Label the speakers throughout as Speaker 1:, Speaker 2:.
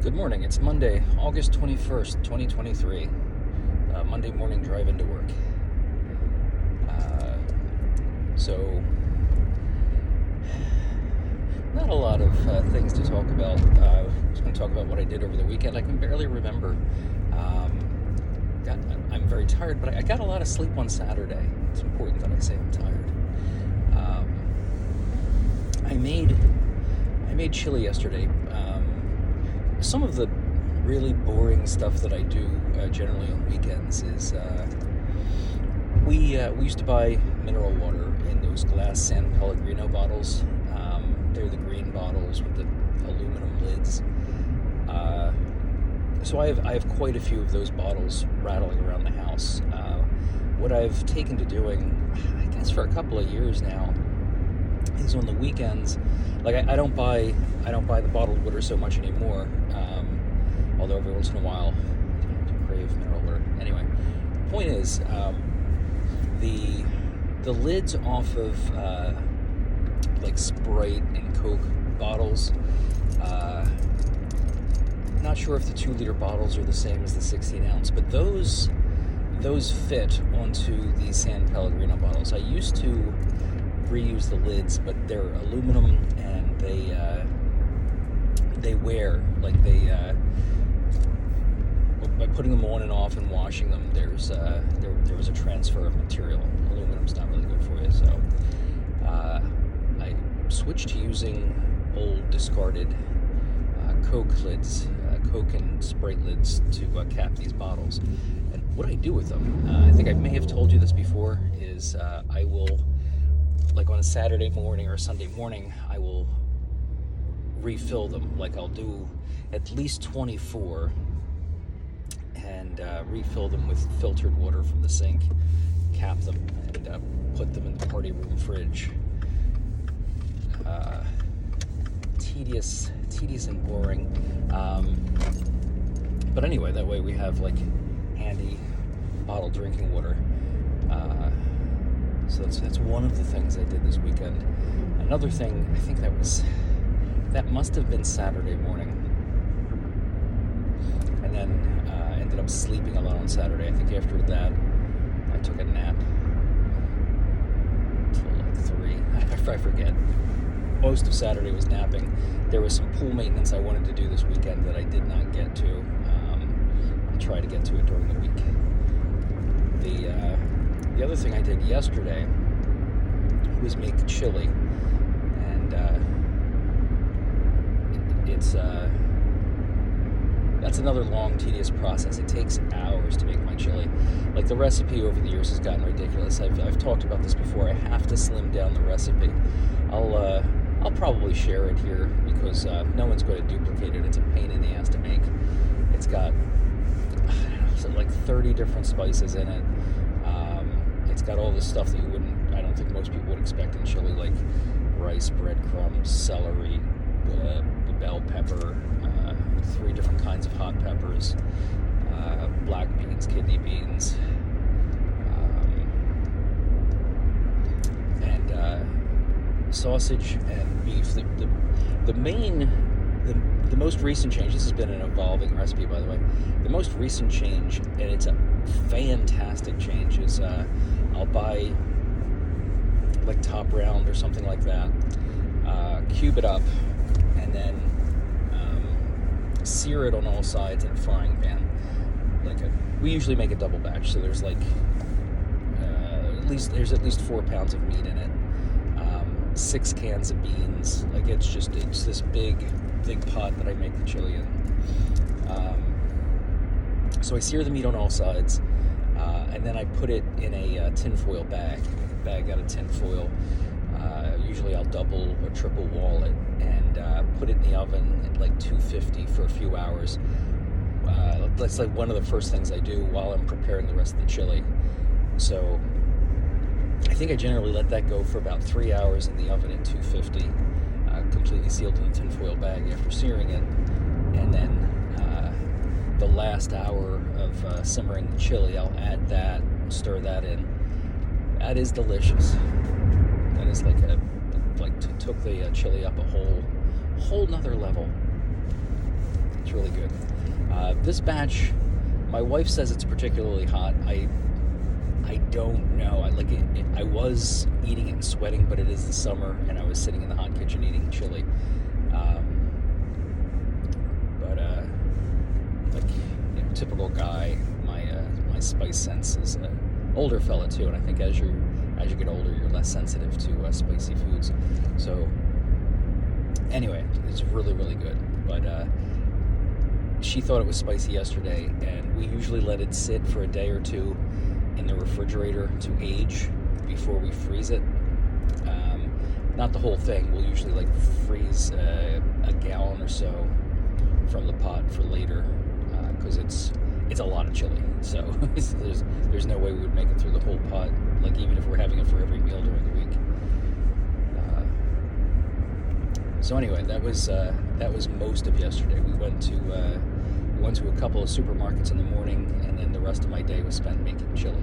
Speaker 1: Good morning. It's Monday, August 21st, 2023. Monday morning drive into work. So, not a lot of things to talk about. I was going to talk about what I did over the weekend. I can barely remember. I'm very tired, but I got a lot of sleep on Saturday. It's important that I say I'm tired. I made chili yesterday. Some of the really boring stuff that I do generally on weekends is we used to buy mineral water in those glass San Pellegrino bottles. They're the green bottles with the aluminum lids. So I have quite a few of those bottles rattling around the house. What I've taken to doing, I guess for a couple of years now, is on the weekends. Like I don't buy the bottled water so much anymore. Although every once in a while I do crave mineral water. Anyway, point is, the lids off of like Sprite and Coke bottles. Not sure if the 2-liter bottles are the same as the 16-ounce, but those fit onto the San Pellegrino bottles. I used to reuse the lids, but they're aluminum and they wear. Like by putting them on and off and washing them, there was a transfer of material. Aluminum's not really good for you, so I switched to using old discarded Coke lids, Coke and Sprite lids to cap these bottles. And what I do with them, I think I may have told you this before, is I will, like on a Saturday morning or a Sunday morning, I will refill them. Like I'll do at least 24 and refill them with filtered water from the sink, cap them, and put them in the party room fridge. Tedious and boring. But anyway, that way we have like handy bottled drinking water. So that's one of the things I did this weekend. Another thing, I think that must have been Saturday morning. And then ended up sleeping a lot on Saturday. I think after that, I took a nap till like 3. I forget. Most of Saturday was napping. There was some pool maintenance I wanted to do this weekend that I did not get to. I'll try to get to it during the week. The other thing I did yesterday was make chili, and that's another long, tedious process. It takes hours to make my chili. Like the recipe over the years has gotten ridiculous. I've talked about this before. I have to slim down the recipe. I'll probably share it here because no one's going to duplicate it. It's a pain in the ass to make. It's got like 30 different spices in it. It's got all this stuff that I don't think most people would expect in chili, like rice, breadcrumbs, celery, bell pepper, 3 different kinds of hot peppers, black beans, kidney beans, and sausage and beef. The most recent change, this has been an evolving recipe, by the way. The most recent change, and it's a fantastic change, is I'll buy like Top Round or something like that, cube it up, and then sear it on all sides in a frying pan. We usually make a double batch, so there's like there's at least 4 pounds of meat in it, 6 cans of beans. Like it's this big pot that I make the chili in. So I sear the meat on all sides, and then I put it in a tinfoil bag out of tinfoil. Usually I'll double or triple wall it and put it in the oven at like 250 for a few hours. That's like one of the first things I do while I'm preparing the rest of the chili. So I think I generally let that go for about 3 hours in the oven at 250, completely sealed in a tinfoil bag after searing it. And then the last hour of simmering the chili, I'll add that, stir that in. That is delicious. That is took the chili up a whole nother level. It's really good. This batch, my wife says it's particularly hot. I don't know. I like it. I was eating it and sweating, but it is the summer, and I was sitting in the hot kitchen eating chili. Typical guy. My spice sense is an older fella too, and I think as you get older, you're less sensitive to spicy foods. So anyway, it's really, really good. But she thought it was spicy yesterday, and we usually let it sit for a day or two in the refrigerator to age before we freeze it. Not the whole thing. We'll usually freeze a gallon or so from the pot for later, because it's a lot of chili. So there's no way we would make it through the whole pot, even if we're having it for every meal during the week. So anyway, that was most of yesterday. We went to a couple of supermarkets in the morning, and then the rest of my day was spent making chili.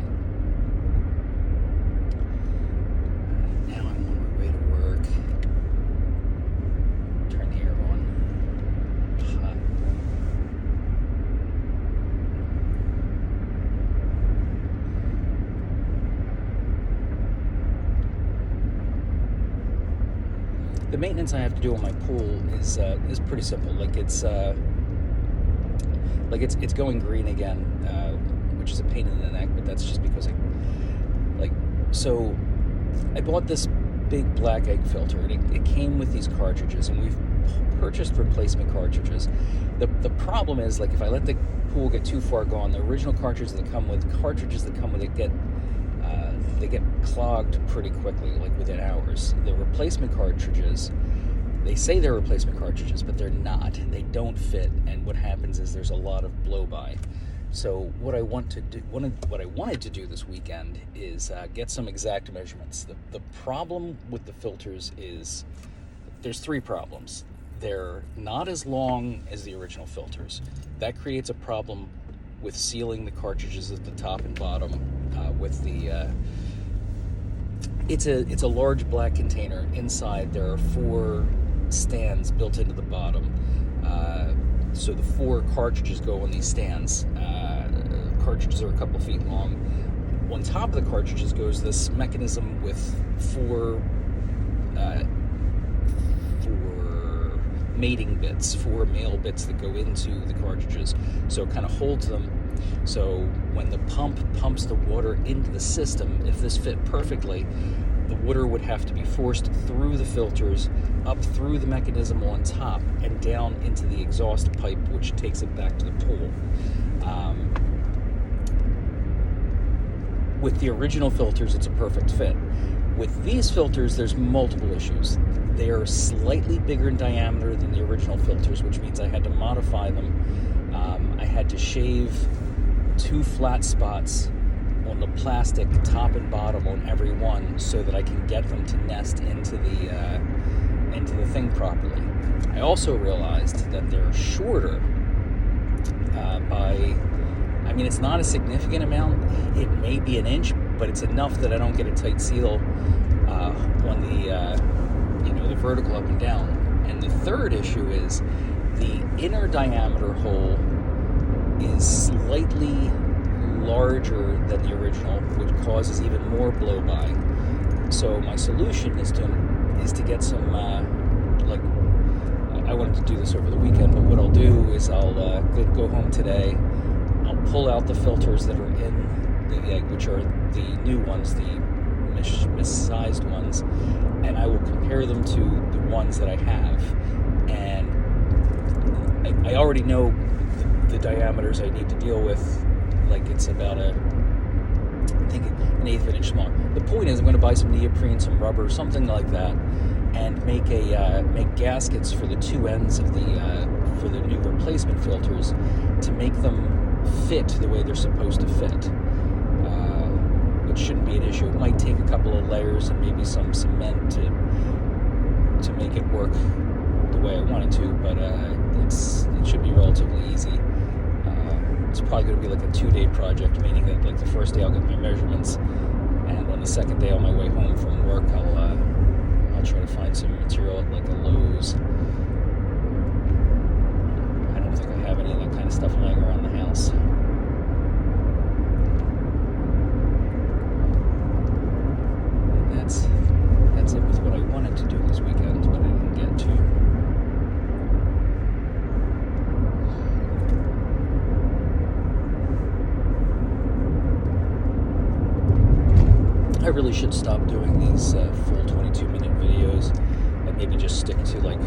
Speaker 1: Now I'm on my way to work. Turn the air on. Hot. The maintenance I have to do on my pool is pretty simple. It's going green again, which is a pain in the neck, but that's just because so I bought this big black egg filter, and it came with these cartridges, and we've purchased replacement cartridges. The problem is, if I let the pool get too far gone, the original cartridges that come with it get clogged pretty quickly, within hours. The replacement cartridges, they say they're replacement cartridges, but they're not. They don't fit, and what happens is there's a lot of blow-by. So what I wanted to do this weekend is get some exact measurements. The problem with the filters is there's three problems. They're not as long as the original filters. That creates a problem with sealing the cartridges at the top and bottom with the it's a large black container. Inside there are 4 stands built into the bottom, so the 4 cartridges go on these stands. Cartridges are a couple feet long. On top of the cartridges goes this mechanism with 4 mating bits, 4 male bits that go into the cartridges, so it kind of holds them. So when the pump pumps the water into the system, if this fit perfectly, the water would have to be forced through the filters, up through the mechanism on top, and down into the exhaust pipe, which takes it back to the pool. With the original filters, it's a perfect fit. With these filters, there's multiple issues. They are slightly bigger in diameter than the original filters, which means I had to modify them. I had to shave 2 flat spots on the plastic top and bottom on every one, so that I can get them to nest into the thing properly. I also realized that they're shorter it's not a significant amount. It may be an inch, but it's enough that I don't get a tight seal on the vertical up and down. And the third issue is the inner diameter hole is slightly larger than the original, which causes even more blow-by. So my solution is to get some I wanted to do this over the weekend, but what I'll do is I'll go home today. I'll pull out the filters that are in the egg, which are the new ones, the missized ones, and I will compare them to the ones that I have. And I already know the diameters I need to deal with. It's about I think an eighth of an inch smaller. The point is, I'm going to buy some neoprene, some rubber, something like that, and make gaskets for the 2 ends of for the new replacement filters to make them fit the way they're supposed to fit, which shouldn't be an issue. It might take a couple of layers and maybe some cement to make it work the way I want it to, but it should be relatively easy. It's probably going to be a 2-day project, meaning that the first day I'll get my measurements, and on the second day on my way home from work, I'll try to find some material at a Lowe's. I don't think I stuff lying around the house. And that's it with what I wanted to do this weekend, but I didn't get to. I really should stop doing these full 22-minute videos and maybe just stick to like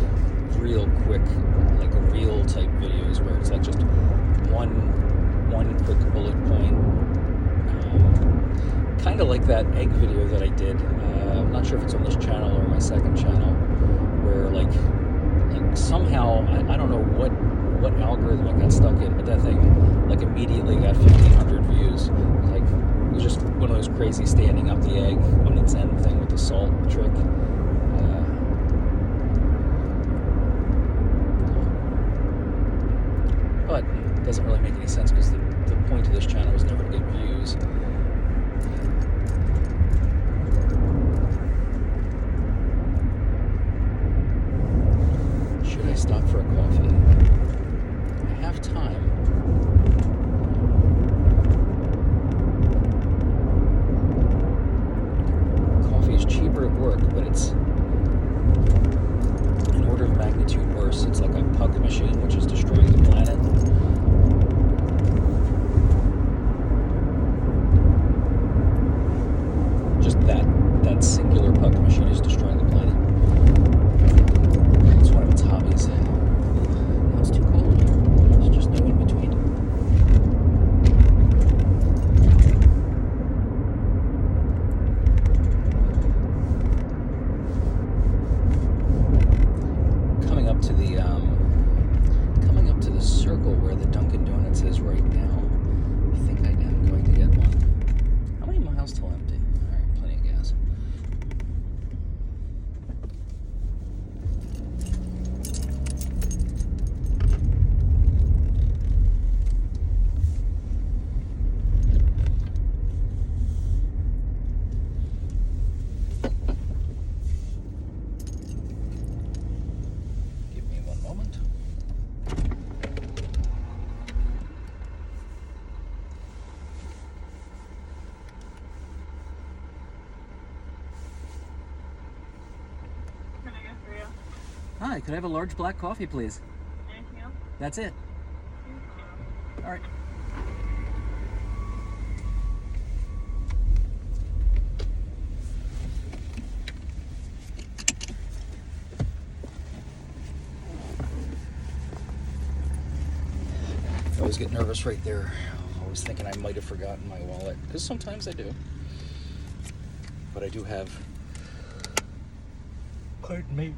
Speaker 1: real quick, like reel type videos where it's like just one quick bullet point. Kind of like that egg video that I did. I'm not sure if it's on this channel or my second channel, where like somehow I don't know what algorithm I got stuck in, but that thing like immediately got 1,500 views. Like it was just one of those crazy standing up the egg on its end thing with the salt trick. But it doesn't really make any sense because the point of this channel was never to get views. Should I stop for a coffee? I have time. Coffee is cheaper at work, but it's an order of magnitude worse. It's like a puck machine, which is destroying the planet. Just that singular puck machine is destroying the planet. It's one of its hobbies. Now it's too cold. There's just no in between. Coming up to the circle where the Dunkin' Donuts is right now. I think I am going to get one. How many miles till empty? All right, plenty of gas. Give me one moment. Hi, could I have a large black coffee, please?
Speaker 2: Anything else?
Speaker 1: That's it. All right. I always get nervous right there. Always thinking I might have forgotten my wallet, because sometimes I do. But I do have, pardon me,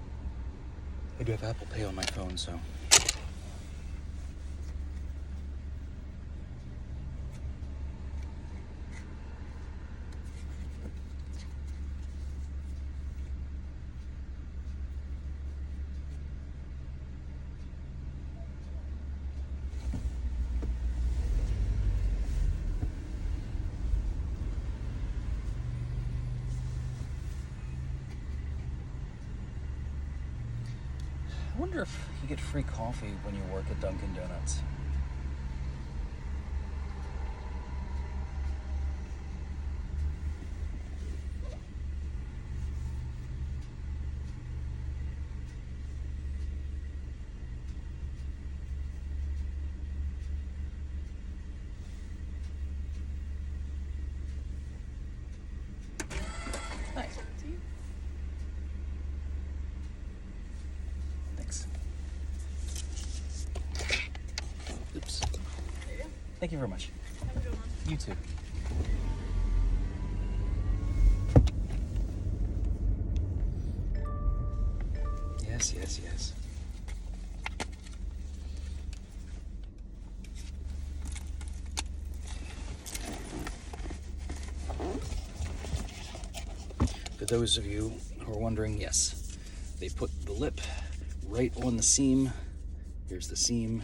Speaker 1: I do have Apple Pay on my phone, so. I wonder if you get free coffee when you work at Dunkin' Donuts. Nice. Thanks. Oops. Thank you very much.
Speaker 2: Have a good one.
Speaker 1: You too. Yes, yes, yes. For those of you who are wondering, yes, they put the lip right on the seam. Here's the seam.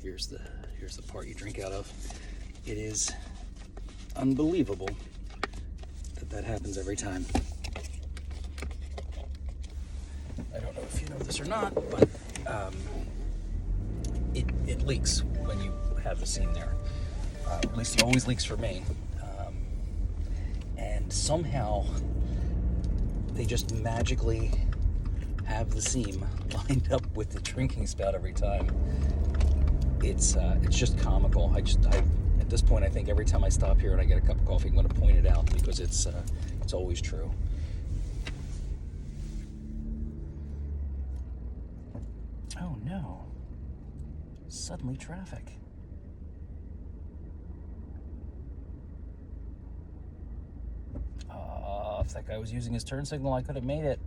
Speaker 1: Here's the part you drink out of. It is unbelievable that happens every time. I don't know if you know this or not, but it leaks when you have the seam there. At least he always leaks for me. And somehow they just magically have the seam lined up with the drinking spout every time. It's just comical. At this point, I think every time I stop here and I get a cup of coffee, I'm going to point it out because it's always true. Oh no! Suddenly traffic. If that guy was using his turn signal, I could have made it.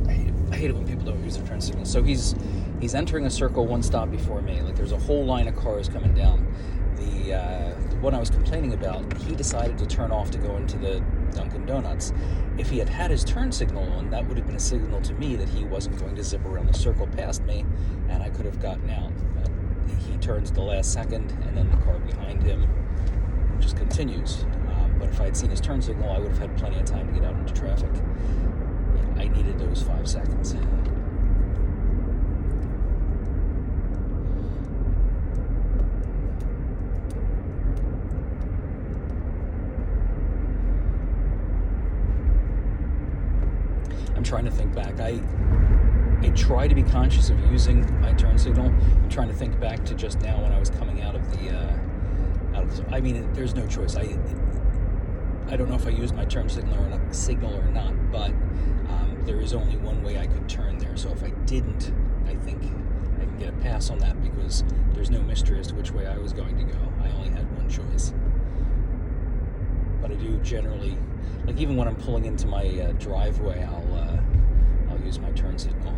Speaker 1: I hate it when people don't use their turn signal. So he's entering a circle one stop before me. Like there's a whole line of cars coming down. The one I was complaining about, he decided to turn off to go into the Dunkin' Donuts. If he had had his turn signal on, that would have been a signal to me that he wasn't going to zip around the circle past me, and I could have gotten out. But he turns the last second, and then the car behind him just continues. But if I had seen his turn signal, I would have had plenty of time to get out into traffic. I needed those 5 seconds. I'm trying to think back. I try to be conscious of using my turn signal. I'm trying to think back to just now when I was coming out of the. I mean, there's no choice. I don't know if I used my turn signal or not, but there is only one way I could turn there. So if I didn't, I think I can get a pass on that because there's no mystery as to which way I was going to go. I only had one choice. But I do generally, like even when I'm pulling into my driveway, I'll use my turn signal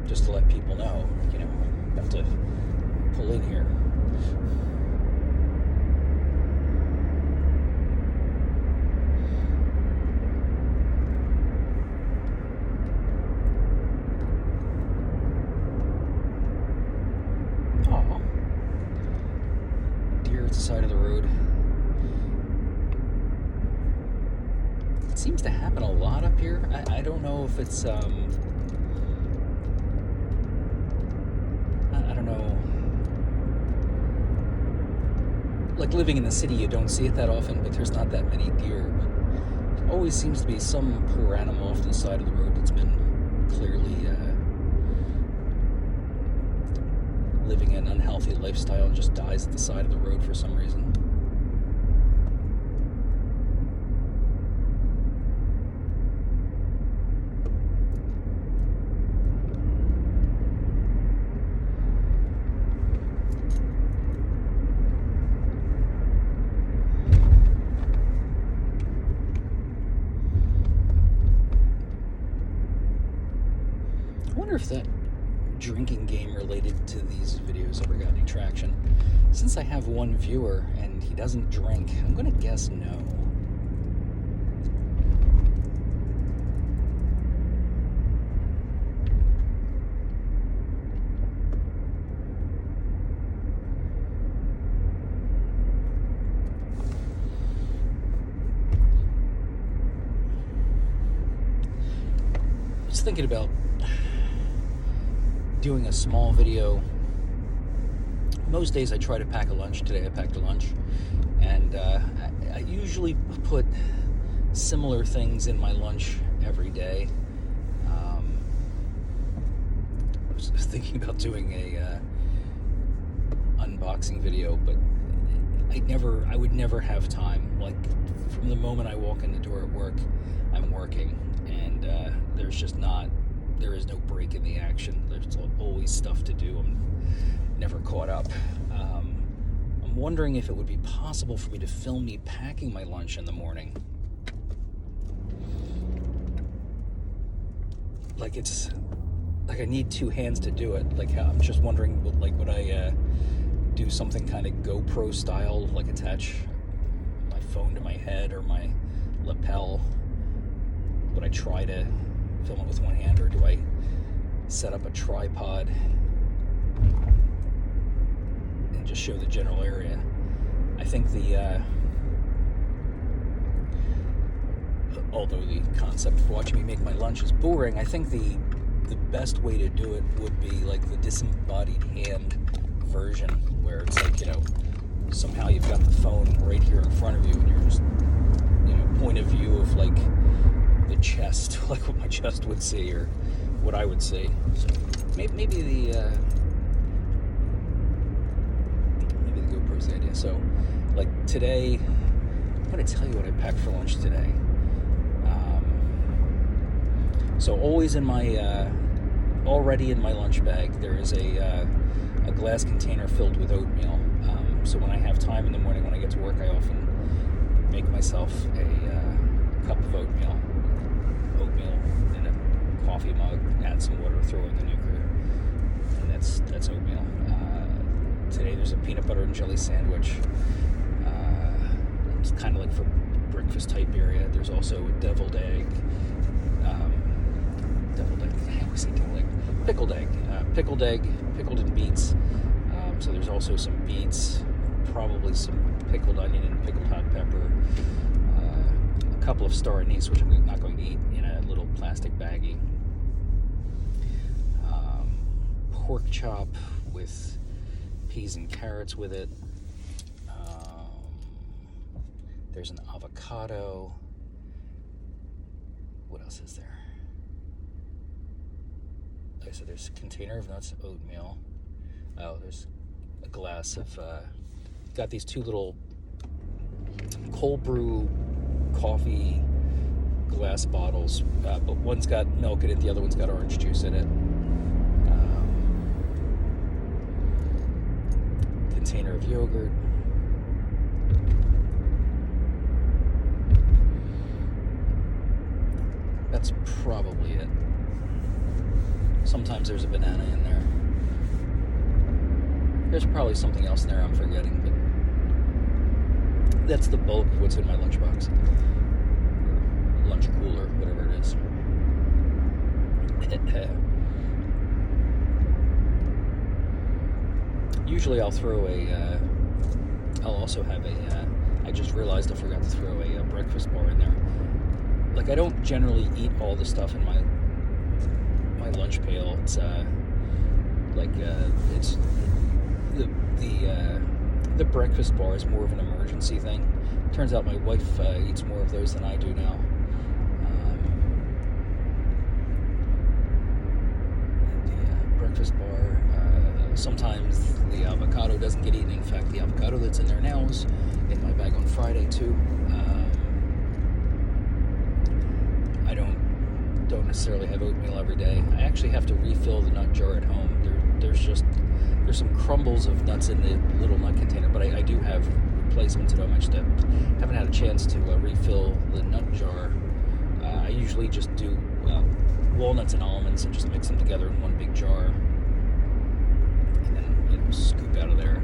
Speaker 1: just to let people know, I have to pull in here. Oh, deer at the side of the road. It seems to happen a lot up here. I don't know if it's I don't know. Like living in the city, you don't see it that often, but there's not that many deer. But there always seems to be some poor animal off to the side of the road that's been clearly living an unhealthy lifestyle and just dies at the side of the road for some reason. I wonder if that drinking game related to these videos ever got any traction. Since I have one viewer and he doesn't drink, I'm going to guess no. I was thinking about doing a small video. Most days I try to pack a lunch. Today I packed a lunch, and I usually put similar things in my lunch every day. I was thinking about doing a unboxing video, but I would never have time. Like from the moment I walk in the door at work, I'm working, and there is no break in the action. There's always stuff to do. I'm never caught up. I'm wondering if it would be possible for me to film me packing my lunch in the morning. Like I need two hands to do it. Like I'm just wondering, would I do something kind of GoPro style, like attach my phone to my head or my lapel? Would I try to film it with one hand, or do I set up a tripod and just show the general area? I think the although the concept of watching me make my lunch is boring, I think the best way to do it would be like the disembodied hand version, where it's like, somehow you've got the phone right here in front of you, and you're just, point of view of like the chest, like what my chest would see or what I would see. So maybe the GoPro's the idea. So like today, I'm going to tell you what I packed for lunch today. So always in my already in my lunch bag there is a glass container filled with oatmeal. So when I have time in the morning when I get to work, I often make myself a cup of oatmeal in a coffee mug, add some water, throw in the nuker, and that's oatmeal. Today there's a peanut butter and jelly sandwich. It's kind of like for breakfast type area. There's also a deviled egg. I always say deviled egg. Pickled egg, pickled in beets. So there's also some beets, probably some pickled onion and pickled hot pepper. A couple of star anise, which I'm not going to eat, in a little plastic baggie. Pork chop with peas and carrots with it. There's an avocado. What else is there? Okay, so there's a container of nuts, oatmeal. Oh, there's a glass of, got these two little cold brew coffee glass bottles, but one's got milk in it, the other one's got orange juice in it. Container of yogurt. That's probably it. Sometimes there's a banana in there. There's probably something else in there I'm forgetting, but that's the bulk of what's in my lunchbox. Or lunch cooler, whatever it is. Usually I'll throw I'll also have I just realized I forgot to throw a breakfast bar in there. Like, I don't generally eat all the stuff in my lunch pail. It's it's the breakfast bar is more of an emergency thing. Turns out my wife eats more of those than I do now. The breakfast bar. Sometimes the avocado doesn't get eaten. In fact, the avocado that's in there now is in my bag on Friday too. I don't necessarily have oatmeal every day. I actually have to refill the nut jar at home. There's some crumbles of nuts in the little nut container, but I do have replacements at home. I just haven't had a chance to refill the nut jar. I usually just do walnuts and almonds and just mix them together in one big jar, and then scoop out of there.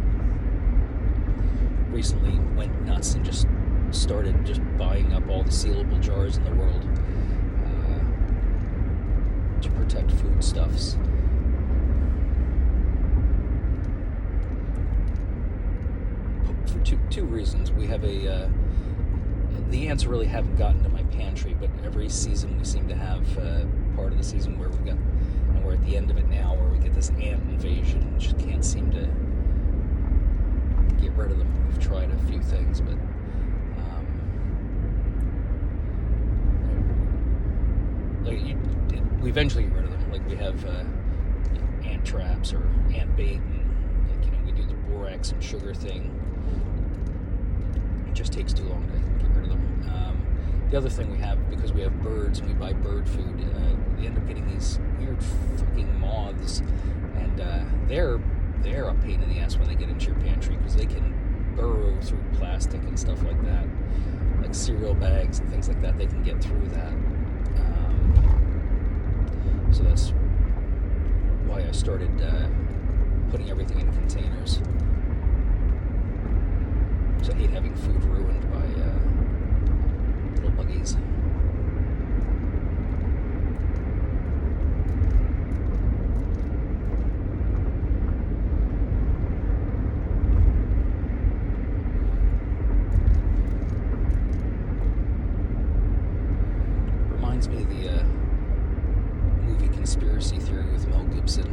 Speaker 1: Recently went nuts and just started just buying up all the sealable jars in the world to protect foodstuffs. For two reasons. We have the ants really haven't gotten to my pantry, but every season we seem to have part of the season where and we're at the end of it now, where we get this ant invasion and just can't seem to get rid of them. We've tried a few things, but we eventually get rid of them. Like, we have ant traps or ant bait, and we do the borax and sugar thing. It just takes too long to get rid of them. The other thing we have, because we have birds and we buy bird food, we end up getting these weird fucking moths, and they're a pain in the ass when they get into your pantry, because they can burrow through plastic and stuff like that, like cereal bags and things like that. They can get through that. So that's why I started putting everything in containers. So I hate having food ruined by little buggies. reminds me of the movie Conspiracy Theory with Mel Gibson.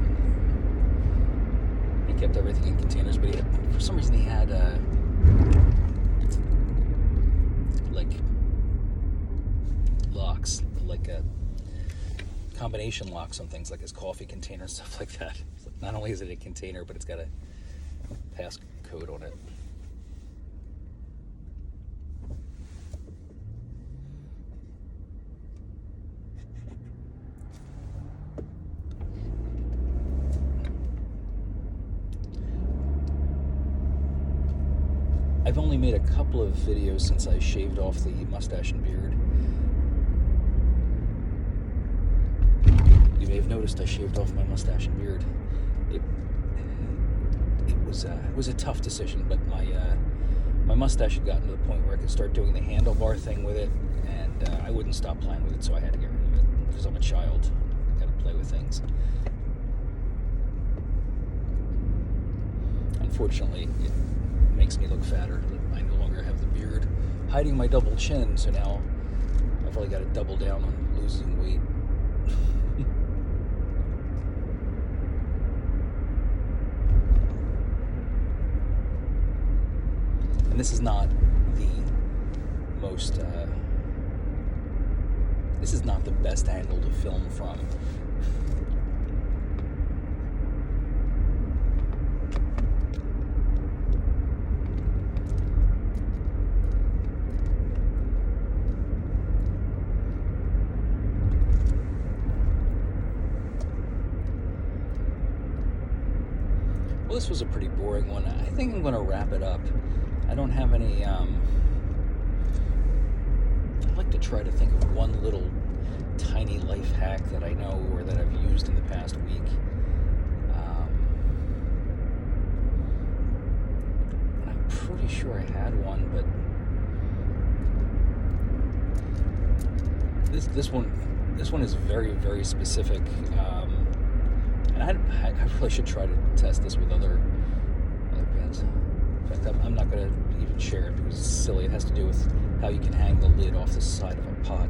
Speaker 1: He kept everything in containers, but for some reason he had like locks, like a combination locks on things like his coffee container and stuff like that. So not only is it a container, but it's got a passcode on it. I've only made a couple of videos since I shaved off the mustache and beard. You may have noticed I shaved off my mustache and beard. It was a tough decision, but my mustache had gotten to the point where I could start doing the handlebar thing with it, and I wouldn't stop playing with it, so I had to get rid of it because I'm a child. I gotta play with things. Unfortunately, it makes me look fatter. I no longer have the beard hiding my double chin, so now I've really got to double down on losing weight. And this is not the most this is not the best angle to film from. Well, this was a pretty boring one. I think I'm going to wrap it up. I don't have any, I'd like to try to think of one little tiny life hack that I know or that I've used in the past week. And I'm pretty sure I had one, but this one is very, very specific. And I really should try to test this with other bands. In fact, I'm not going to even share it because it's silly. It has to do with how you can hang the lid off the side of a pot.